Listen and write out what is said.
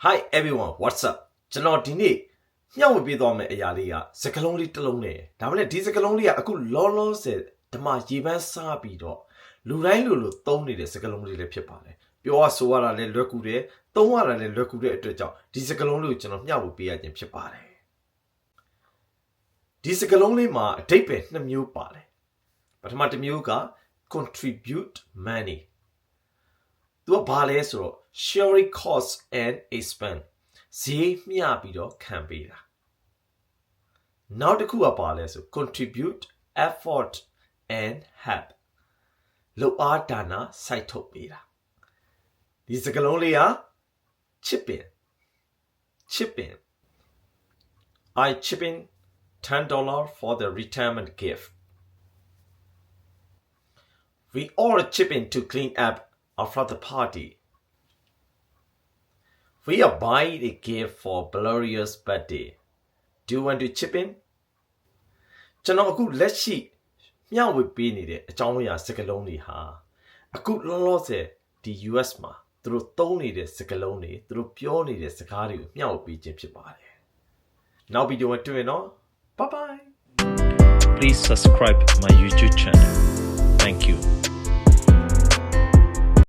Hi everyone, what's up? ကျွန်တော်ဒီနေ့မျှဝေပေးသွားမယ့်အရာလေးကစကားလုံးလေးတစ်လုံးနဲ့ဒါပေမဲ့ဒီစကားလုံးလေးကအခုလောလောဆယ်ဓမ္မရေပန်းစားပြီးတော့လူတိုင်းလူလိုသုံးနေတဲ့စကားလုံးလေးလည်းဖြစ်ပါတယ်ပြောရဆိုရတာလည်းလွယ်ကူတယ်သုံးရတာလည်းလွယ်ကူတဲ့အတွက်ကြောင့်ဒီစကားလုံးလေးကိုကျွန်တော်မျှဝေပေးရခြင်းဖြစ်ပါတယ်ဒီစကားလုံးလေးမှာအဓိပ္ပာယ်နှစ်မျိုးပါတယ်ပထမတစ်မျိုးက contribute money သူကဘာလဲဆိုတော့ sharing cost and expense ဈေးမျှပြီးတော့ခံပေးတာနောက်တစ်ခုကဘာလဲဆို contribute effort and help လုပ်အားဒါနစိုက်ထုတ်ပေးတာဒီစကားလုံးလေးက chip in I chip in $10 for the retirement gift we all chip in to clean up after the party we are buying a gift for Gloria's birthday. Do you want to chip in? ကျွန်တော်အခုလက်ရှိမျှဝေပေးနေတဲ့အကြောင်းအရာစကားလုံးတွေဟာအခုလောလောဆယ်ဒီ US မှာသူတို့သုံးနေတဲ့စကားလုံးတွေသူတို့ပြောနေတဲ့စကားတွေကိုမျှဝေပေးခြင်းဖြစ်ပါတယ်။နောက်ဗီဒီယိုမှာတွေ့ရင်တော့ Bye bye. Please subscribe my YouTube channel. Thank you.